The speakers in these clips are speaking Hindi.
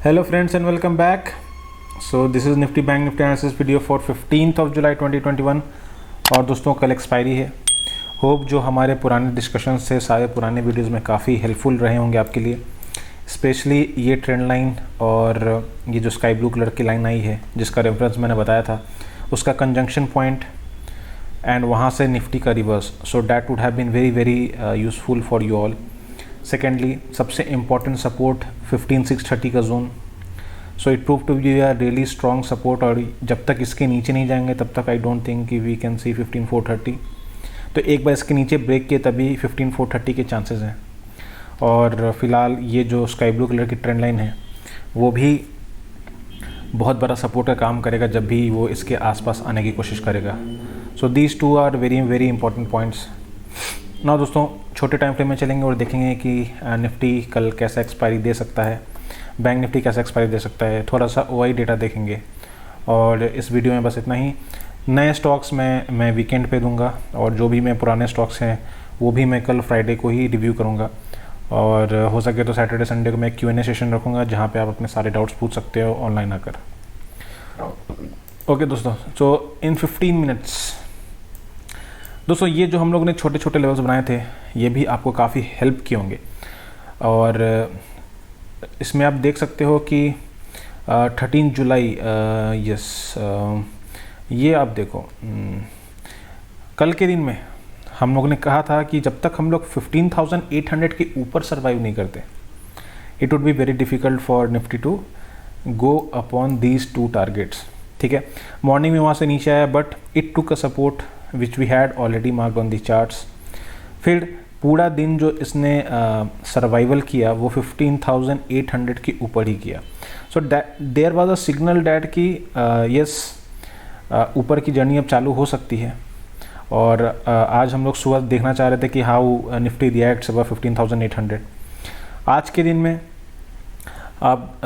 Hello friends and welcome back. So this is Nifty Bank Nifty Analysis video for 15th of July 2021 और दोस्तों कल एक्सपायरी है। होप जो हमारे पुराने डिस्कशन से सारे पुराने वीडियोस में काफ़ी हेल्पफुल रहे होंगे आपके लिए, स्पेशली ये ट्रेंड लाइन और ये जो स्काई ब्लू कलर की लाइन आई है जिसका रेफरेंस मैंने बताया था, उसका कंजंक्शन पॉइंट एंड वहाँ से निफ्टी का reverse. So that would have been very useful for you all. Secondly सबसे इम्पॉर्टेंट सपोर्ट 15630 का zone. So it prove to be a really strong support और जब तक इसके नीचे नहीं जाएंगे तब तक आई डोंट थिंक कि वी कैन सी 15430। तो एक बार इसके नीचे ब्रेक किए तभी 15430 के चांसेस हैं। और फिलहाल ये जो स्काई ब्लू कलर की ट्रेंड लाइन है वो भी बहुत बड़ा सपोर्ट का काम करेगा जब भी वो इसके आसपास आने की कोशिश करेगा। So these two are very important points. ना दोस्तों छोटे टाइम फ्रेम में चलेंगे और देखेंगे कि निफ्टी कल कैसा एक्सपायरी दे सकता है, बैंक निफ्टी कैसा एक्सपायरी दे सकता है, थोड़ा सा ओआई डेटा देखेंगे। और इस वीडियो में बस इतना ही। नए स्टॉक्स मैं वीकेंड पे दूंगा और जो भी मैं पुराने स्टॉक्स हैं वो भी मैं कल फ्राइडे को ही रिव्यू करूंगा। और हो सके तो सैटरडे संडे को मैं Q&A सेशन रखूँगा जहाँ पे आप अपने सारे डाउट्स पूछ सकते हो ऑनलाइन आकर। ओके दोस्तों, सो इन 15 मिनट्स दोस्तों ये जो हम लोगों ने छोटे छोटे लेवल्स बनाए थे ये भी आपको काफ़ी हेल्प किए होंगे। और इसमें आप देख सकते हो कि 13 जुलाई ये आप देखो, कल के दिन में हम लोगों ने कहा था कि जब तक हम लोग 15,800 के ऊपर सर्वाइव नहीं करते, it would be very difficult for Nifty to go upon these two targets. ठीक है, मॉर्निंग में वहाँ से नीचे आया but it took a support which we had already marked on the charts. फिर पूरा दिन जो इसने सर्वाइवल किया वो 15,800 के ऊपर ही किया। So there was a signal that कि यस ऊपर की जर्नी अब चालू हो सकती है। और आज हम लोग सुबह देखना चाह रहे थे कि हाउ निफ्टी रिएक्ट्स अबव 15,800। आज के दिन में आप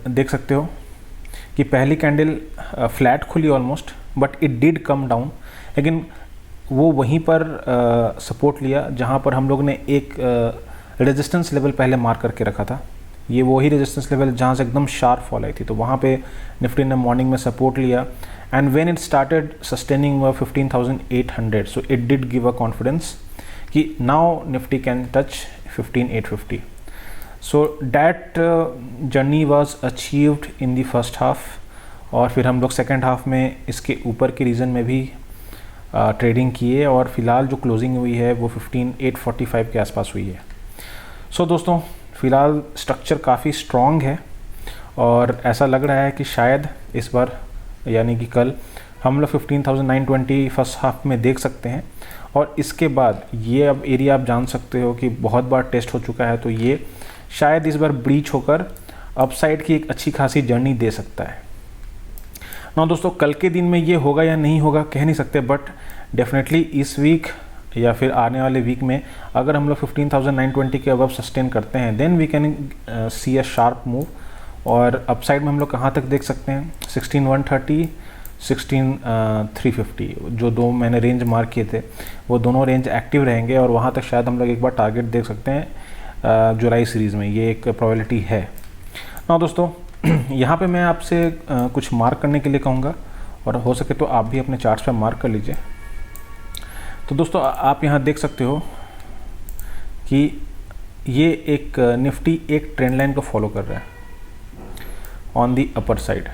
देख सकते हो कि पहली कैंडल फ्लैट खुली almost, but it did come down, लेकिन वो वहीं पर सपोर्ट लिया जहाँ पर हम लोग ने एक रेजिस्टेंस लेवल पहले मार्क करके रखा था। ये वही रेजिस्टेंस लेवल जहाँ से एकदम शार्प फॉल आई थी, तो वहाँ पे निफ्टी ने मॉर्निंग में सपोर्ट लिया and when it started sustaining 15,800, so it did give a confidence कि now Nifty can touch 15,850। So that journey was achieved in the first half और फिर हम लोग सेकेंड हाफ में इसके ऊपर के रीजन में भी ट्रेडिंग किए और फिलहाल जो क्लोजिंग हुई है वो 15,845 के आसपास हुई है। सो दोस्तों फ़िलहाल स्ट्रक्चर काफ़ी स्ट्रॉन्ग है और ऐसा लग रहा है कि शायद इस बार यानी कि कल हम लोग 15,920 फर्स्ट हाफ में देख सकते हैं। और इसके बाद ये अब एरिया आप जान सकते हो कि बहुत बार टेस्ट हो चुका है, तो ये शायद इस बार ब्रीच होकर अपसाइड की एक अच्छी खासी जर्नी दे सकता है ना। दोस्तों कल के दिन में ये होगा या नहीं होगा कह नहीं सकते, बट डेफिनेटली इस वीक या फिर आने वाले वीक में अगर हम लोग 15,920 के अबव सस्टेन करते हैं then we can see a sharp move. और अपसाइड में हम लोग कहाँ तक देख सकते हैं, 16,130 16,350 जो दो मैंने रेंज मार्क किए थे वो दोनों रेंज एक्टिव रहेंगे और वहाँ तक शायद हम लोग एक बार टारगेट देख सकते हैं जुलाई सीरीज़ में। ये एक प्रोबेबिलिटी है ना दोस्तों। यहाँ पे मैं आपसे कुछ मार्क करने के लिए कहूँगा और हो सके तो आप भी अपने चार्ट्स पे मार्क कर लीजिए। तो दोस्तों आप यहाँ देख सकते हो कि ये एक निफ्टी एक ट्रेंड लाइन को फॉलो कर रहा है ऑन दी अपर साइड।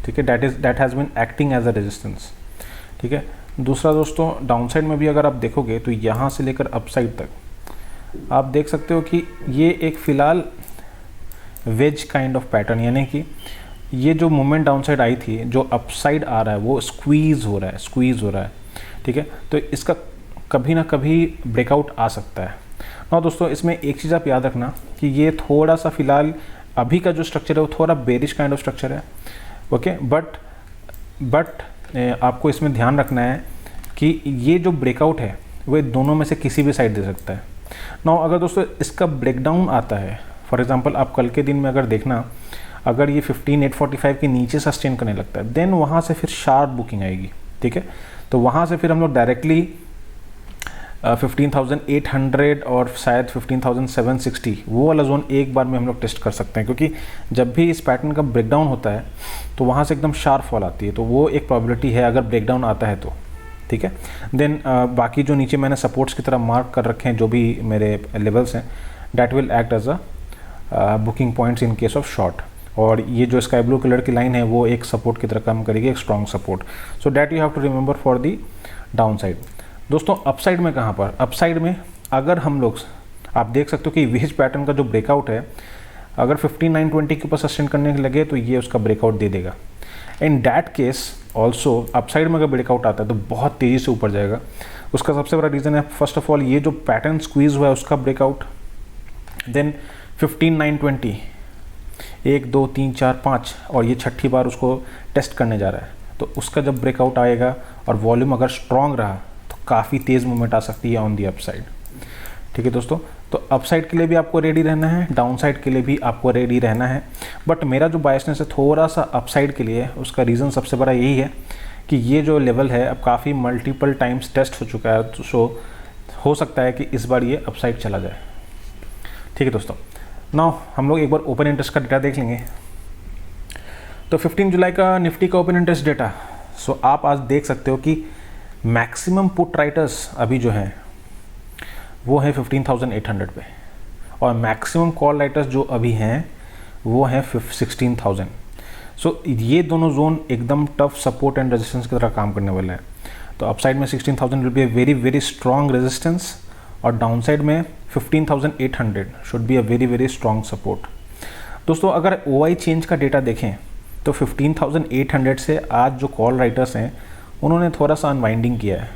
ठीक है, that has been acting as a resistance. ठीक है, दूसरा दोस्तों डाउन साइड में भी अगर आप देखोगे तो यहाँ से लेकर अप साइड तक आप देख सकते हो कि ये एक फ़िलहाल वेज काइंड ऑफ पैटर्न, यानी कि ये जो मूवमेंट डाउन साइड आई थी जो अपसाइड आ रहा है वो स्क्वीज़ हो रहा है। ठीक है, तो इसका कभी ना कभी ब्रेकआउट आ सकता है ना। दोस्तों इसमें एक चीज़ आप याद रखना कि ये थोड़ा सा फिलहाल अभी का जो स्ट्रक्चर है वो थोड़ा बेरिश काइंड ऑफ स्ट्रक्चर है। ओके, बट आपको इसमें ध्यान रखना है कि ये जो ब्रेकआउट है वो दोनों में से किसी भी साइड दे सकता है ना। अगर दोस्तों इसका ब्रेकडाउन आता है, फॉर एग्जांपल आप कल के दिन में अगर देखना, अगर ये 15,845 के नीचे सस्टेन करने लगता है देन वहाँ से फिर शार्प बुकिंग आएगी। ठीक है, तो वहाँ से फिर हम लोग डायरेक्टली 15,800 और शायद 15,760 वो वाला जोन एक बार में हम लोग टेस्ट कर सकते हैं, क्योंकि जब भी इस पैटर्न का ब्रेकडाउन होता है तो वहाँ से एकदम शार्प फॉल आती है, तो वो एक प्रॉबिलिटी है अगर ब्रेकडाउन आता है तो, ठीक है। देन बाकी जो नीचे मैंने सपोर्ट्स की तरह मार्क कर रखे हैं जो भी मेरे लेवल्स हैं, that will act as a booking points in case of short. और ये जो स्काई ब्लू कलर की लाइन है वो एक सपोर्ट की तरह काम करेगी, एक strong support. So that you have to remember for the down side. दोस्तों अपसाइड में कहाँ पर, अपसाइड में अगर हम लोग, आप देख सकते हो कि वेज पैटर्न का जो ब्रेकआउट है अगर 15,920 के ऊपर सस्टेन करने लगे तो ये उसका ब्रेकआउट दे देगा। In that case also upside में अगर ब्रेकआउट आता है तो बहुत तेज़ी से ऊपर जाएगा। उसका सबसे बड़ा रीज़न है फर्स्ट ऑफ ऑल ये जो पैटर्न स्क्वीज हुआ है उसका ब्रेकआउट, देन 15,920 1 2 3 4 5 और ये छठी बार उसको टेस्ट करने जा रहा है, तो उसका जब ब्रेकआउट आएगा और वॉल्यूम अगर स्ट्रॉन्ग रहा तो काफ़ी तेज़ मूवमेंट आ सकती है ऑन दी अपसाइड, ठीक है दोस्तों। तो अपसाइड के लिए भी आपको रेडी रहना है, डाउन साइड के लिए भी आपको रेडी रहना है। बट मेरा जो बायसनेस है थोड़ा सा अपसाइड के लिए, उसका रीज़न सबसे बड़ा यही है कि ये जो लेवल है अब काफ़ी मल्टीपल टाइम्स टेस्ट हो चुका है, तो सो हो सकता है कि इस बार ये अपसाइड चला जाए, ठीक है दोस्तों। नाउ हम लोग एक बार ओपन इंटरेस्ट का डेटा देख लेंगे। तो 15 जुलाई का निफ्टी का ओपन इंटरेस्ट डेटा, सो आप आज देख सकते हो कि मैक्सिमम पुट राइटर्स अभी जो हैं वो है 15,800 पे, और मैक्सिमम कॉल राइटर्स जो अभी हैं वो हैं 16,000। सो ये दोनों जोन एकदम टफ सपोर्ट एंड रेजिस्टेंस की तरह काम करने वाला है। तो अपसाइड में 16,000 will be a very very strong resistance, और डाउन साइड में 15,800 should be a very very strong support. दोस्तों अगर OI चेंज का डेटा देखें तो 15,800 से आज जो कॉल राइटर्स हैं उन्होंने थोड़ा सा अनवाइंडिंग किया है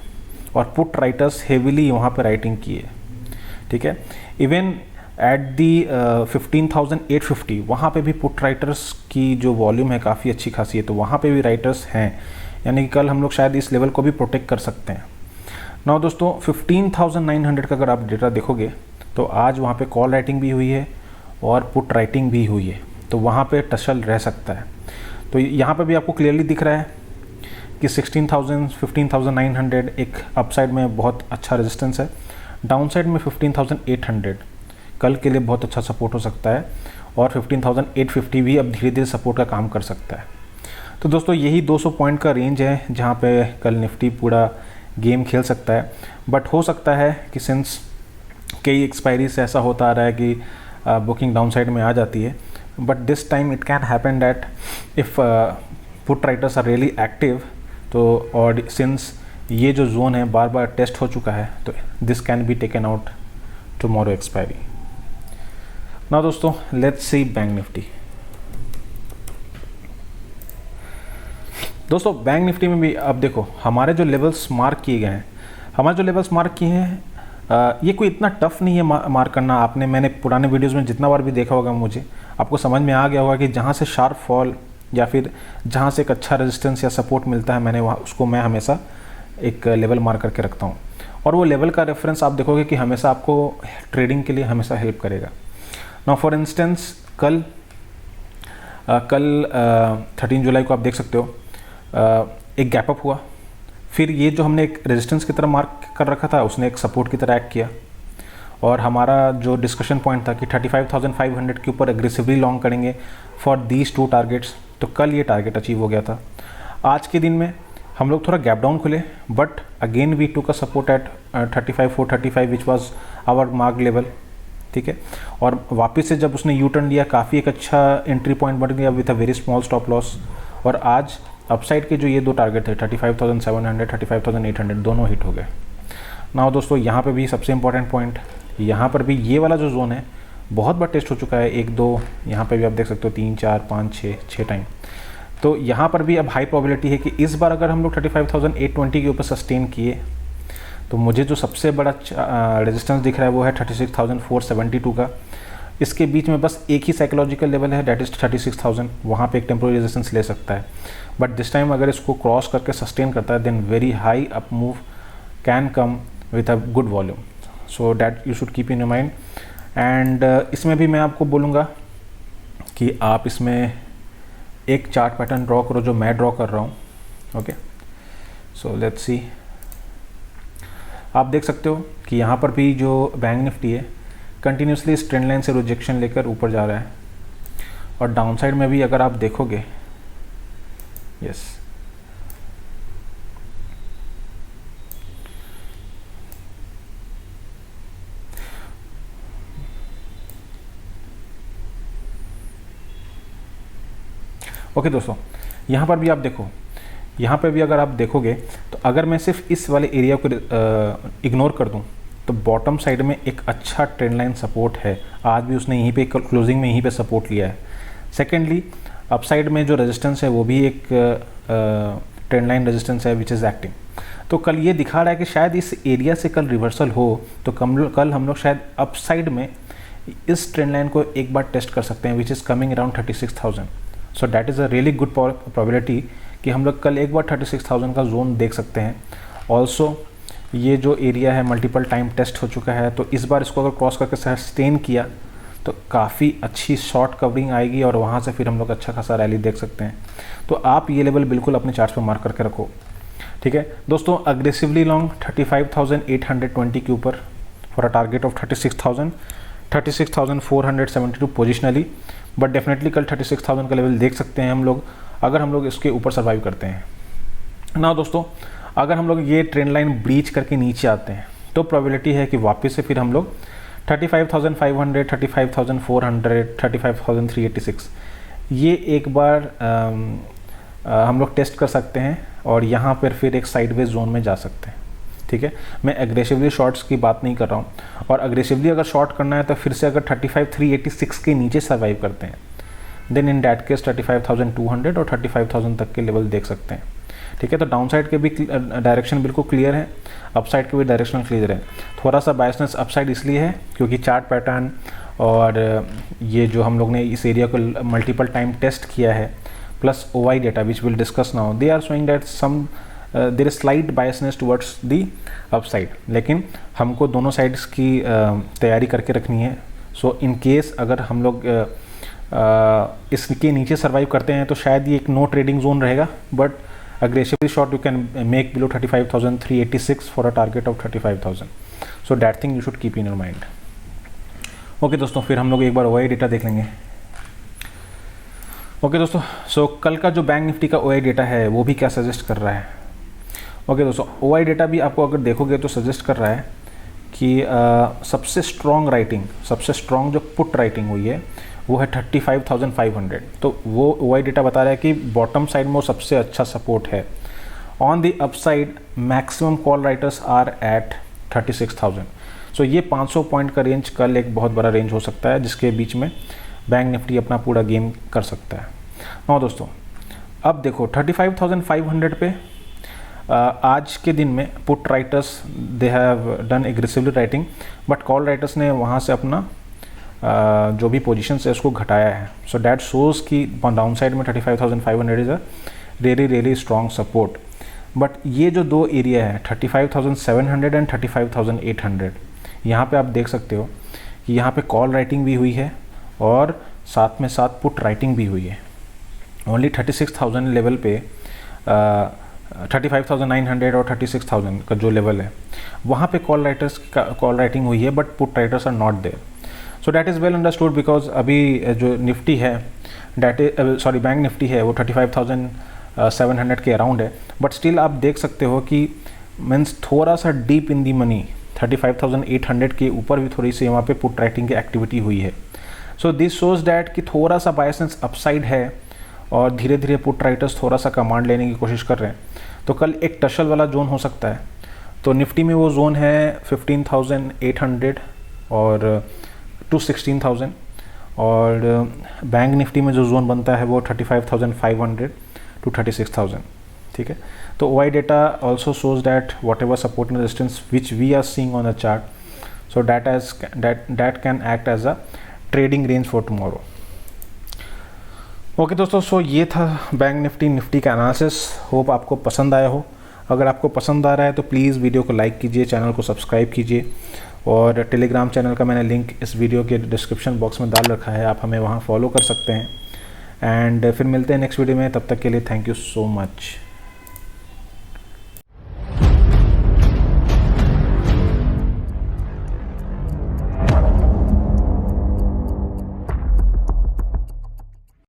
और पुट राइटर्स हेविली वहाँ पर राइटिंग की है, ठीक है। इवन एट दी 15,850 वहाँ पे भी पुट राइटर्स की जो वॉल्यूम है काफ़ी अच्छी खासी है, तो वहाँ पे भी राइटर्स हैं, यानी कि कल हम लोग शायद इस लेवल को भी प्रोटेक्ट कर सकते हैं। नाउ दोस्तों 15,900 का अगर आप डेटा देखोगे तो आज वहाँ पे कॉल राइटिंग भी हुई है और पुट राइटिंग भी हुई है, तो वहाँ पे टसल रह सकता है। तो यहाँ पे भी आपको क्लियरली दिख रहा है कि 16,000 15,900 एक अपसाइड में बहुत अच्छा रेजिस्टेंस है, डाउन साइड में 15,800 कल के लिए बहुत अच्छा सपोर्ट हो सकता है, और 15,850 भी अब धीरे धीरे सपोर्ट का काम कर सकता है। तो दोस्तों यही 200 पॉइंट का रेंज है जहाँ पे कल निफ्टी पूरा गेम खेल सकता है। बट हो सकता है कि सिंस कई एक्सपायरी से ऐसा होता आ रहा है कि बुकिंग डाउन साइड में आ जाती है, but this time it can happen that if put writers are really active, तो और सिंस ये जो जोन है बार बार टेस्ट हो चुका है तो this can be taken out tomorrow expiry. Now दोस्तों लेट्स सी बैंक निफ्टी। दोस्तों बैंक निफ्टी में भी अब देखो हमारे जो लेवल्स मार्क किए गए हैं, हमारे जो लेवल्स मार्क किए हैं ये कोई इतना टफ नहीं है मार्क करना। मैंने पुराने वीडियोस में जितना बार भी देखा होगा मुझे आपको समझ में आ गया होगा कि जहाँ से शार्प फॉल या फिर जहाँ से एक अच्छा रेजिस्टेंस या सपोर्ट मिलता है मैंने वहाँ उसको मैं हमेशा एक लेवल मार्क करके रखता हूँ, और वो लेवल का रेफरेंस आप देखोगे कि हमेशा आपको ट्रेडिंग के लिए हमेशा हेल्प करेगा। नाउ फॉर इंस्टेंस कल 13 जुलाई को आप देख सकते हो एक गैप अप हुआ, फिर ये जो हमने एक रेजिस्टेंस की तरह मार्क कर रखा था उसने एक सपोर्ट की तरह एक्ट किया, और हमारा जो डिस्कशन पॉइंट था कि 35,500 के ऊपर एग्रेसिवली लॉन्ग करेंगे फॉर दीज 2 टारगेट्स, तो कल ये टारगेट अचीव हो गया था। आज के दिन में हम लोग थोड़ा गैप डाउन खुले, बट अगेन वी टू का support at 35,435 which was our mark level, ठीक है। और वापस से जब उसने यू टर्न लिया काफ़ी एक अच्छा एंट्री पॉइंट बन गया with a very small stop loss, और आज अपसाइड के जो ये 2 टारगेट थे 35,700 35,800 दोनों हिट हो गए। नाउ दोस्तों यहाँ पे भी सबसे इंपॉर्टेंट पॉइंट, यहाँ पर भी ये वाला जो जोन है बहुत बार टेस्ट हो चुका है, 1 2 यहाँ पे भी आप देख सकते हो 3 4 5 6 टाइम। तो यहाँ पर भी अब हाई प्रोबेबिलिटी है कि इस बार अगर हम लोग 35,820 के ऊपर सस्टेन किए तो मुझे जो सबसे बड़ा रेजिस्टेंस दिख रहा है वो है 36,472 का। इसके बीच में बस एक ही साइकोलॉजिकल लेवल है दैट इज़ 36,000, वहाँ पे एक टेम्पोररी रेजिस्टेंस ले सकता है, बट दिस टाइम अगर इसको क्रॉस करके सस्टेन करता है then very high up move can come with a good volume, so that you should keep in your mind. And इसमें भी मैं आपको बोलूँगा कि आप इसमें एक चार्ट पैटर्न ड्रॉ करो जो मैं ड्रॉ कर रहा हूँ, ओके। सो लेट्स सी, आप देख सकते हो कि यहाँ पर भी जो बैंक निफ्टी है कंटिन्यूसली इस ट्रेंड लाइन से रिजेक्शन लेकर ऊपर जा रहा है, और डाउन साइड में भी अगर आप देखोगे, यस, ओके दोस्तों, यहाँ पर भी आप देखो, यहाँ पर भी अगर आप देखोगे तो अगर मैं सिर्फ इस वाले एरिया को इग्नोर कर दूँ तो बॉटम साइड में एक अच्छा ट्रेंड लाइन सपोर्ट है। आज भी उसने यहीं पे क्लोजिंग में यहीं पे सपोर्ट लिया है। सेकेंडली अप साइड में जो रेजिस्टेंस है वो भी एक ट्रेंड लाइन रेजिस्टेंस है विच इज़ एक्टिंग। तो कल ये दिखा रहा है कि शायद इस एरिया से कल रिवर्सल हो तो कल हम लोग शायद अप साइड में इस ट्रेंड लाइन को एक बार टेस्ट कर सकते हैं which is coming around 36,000। So that is a really good probability कि हम लोग कल एक बार 36,000 का जोन देख सकते हैं। ऑल्सो ये जो एरिया है मल्टीपल टाइम टेस्ट हो चुका है, तो इस बार इसको अगर क्रॉस करके सस्टेन किया तो काफ़ी अच्छी शॉर्ट कवरिंग आएगी और वहाँ से फिर हम लोग अच्छा खासा रैली देख सकते हैं। तो आप ये लेवल बिल्कुल अपने चार्ट पर मार्क करके रखो, ठीक है दोस्तों। अग्रेसिवली लॉन्ग 35,820 के ऊपर for a target of 36,000, 36,472 positionally, but definitely कल 36,000 का लेवल देख सकते हैं हम लोग अगर हम लोग इसके ऊपर सर्वाइव करते हैं ना। दोस्तों अगर हम लोग ये ट्रेंड लाइन ब्रीच करके नीचे आते हैं तो प्रोबेबिलिटी है कि वापस से फिर हम लोग 35,500, 35,400, 35,386 ये एक बार हम लोग टेस्ट कर सकते हैं और यहाँ पर फिर एक साइडवेज जोन में जा सकते हैं, ठीक है। मैं एग्रेसिवली शॉर्ट्स की बात नहीं कर रहा हूँ, और एग्रेसिवली अगर शॉर्ट करना है तो फिर से अगर 35,386 के नीचे सर्वाइव करते हैं देन इन डैट केस 35,200 और 35,000 तक के लेवल देख सकते हैं, ठीक है। तो डाउन साइड के भी डायरेक्शन बिल्कुल क्लियर है, अप साइड के भी डायरेक्शन क्लियर है। थोड़ा सा बायसनेस अप साइड इसलिए है क्योंकि चार्ट पैटर्न और ये जो हम लोग ने इस एरिया को मल्टीपल टाइम टेस्ट किया है plus OI data which will discuss now, they are showing that some there is slight biasness towards the upside, लेकिन हमको दोनों साइड्स की तैयारी करके रखनी है। सो इन केस अगर हम लोग इसके नीचे सर्वाइव करते हैं तो शायद ये एक नो ट्रेडिंग जोन रहेगा, but aggressively short you can make below 35,386 for a target of 35,000. So that thing you should keep in your mind. Okay दोस्तों, फिर हम लोग एक बार OI डेटा देख लेंगे। ओके दोस्तों, सो कल का जो बैंक निफ्टी का OI डेटा है वो भी क्या सजेस्ट कर रहा है। ओके दोस्तों, OI डेटा भी आपको अगर देखोगे तो सजेस्ट कर रहा है कि सबसे स्ट्रॉन्ग राइटिंग, सबसे स्ट्रॉन्ग जो पुट राइटिंग हुई है वो है 35,500। तो वो OI डेटा बता रहा है कि बॉटम साइड में वो सबसे अच्छा सपोर्ट है। On the up side maximum call writers are at 36,000। सो ये 500 पॉइंट का रेंज कल एक बहुत बड़ा रेंज हो सकता है जिसके बीच में बैंक निफ्टी अपना पूरा गेम कर सकता है। हाँ दोस्तों, अब देखो 35,500 पे आज के दिन में put writers they have done aggressively writing, but call writers ने वहाँ से अपना जो भी पोजीशन है उसको घटाया है। सो डैट शोज़ कि डाउन साइड में 35,500 is a really strong support. But ये जो दो एरिया है 35,700 एंड 35,800, यहाँ पे आप देख सकते हो कि यहाँ पे कॉल राइटिंग भी हुई है और साथ में साथ पुट राइटिंग भी हुई है। ओनली 36,000 लेवल पे 35,900 और 36,000 का जो लेवल है वहाँ पे कॉल राइटिंग हुई है, but put writers are not there. So that is well understood because अभी जो निफ्टी है बैंक निफ्टी है वो 35,700 के अराउंड है, बट स्टिल आप देख सकते हो कि मीन्स थोड़ा सा डीप इन दी मनी 35,800 के ऊपर भी थोड़ी सी वहाँ पे पुट राइटिंग की एक्टिविटी हुई है। सो दिस शोज डैट कि थोड़ा सा बायसेंस अपसाइड है और धीरे धीरे पुट राइटर्स थोड़ा सा कमांड लेने की कोशिश कर रहे हैं। तो कल एक टशल वाला जोन हो सकता है। तो निफ्टी में वो जोन है 15,800 और टू 16,000, और बैंक निफ्टी में जो जोन बनता है वो 35,500 टू 36,000, ठीक है। तो OI डेटा also shows that whatever support and resistance which we are seeing on the chart, so that can act as a trading range for tomorrow. Okay दोस्तों, सो ये था बैंक निफ्टी का एनालिसिस। होप आपको पसंद आया हो। अगर आपको पसंद आ रहा है तो प्लीज़ वीडियो को लाइक कीजिए, चैनल को सब्सक्राइब कीजिए, और टेलीग्राम चैनल का मैंने लिंक इस वीडियो के डिस्क्रिप्शन बॉक्स में डाल रखा है, आप हमें वहाँ फॉलो कर सकते हैं। एंड फिर मिलते हैं नेक्स्ट वीडियो में, तब तक के लिए थैंक यू सो मच।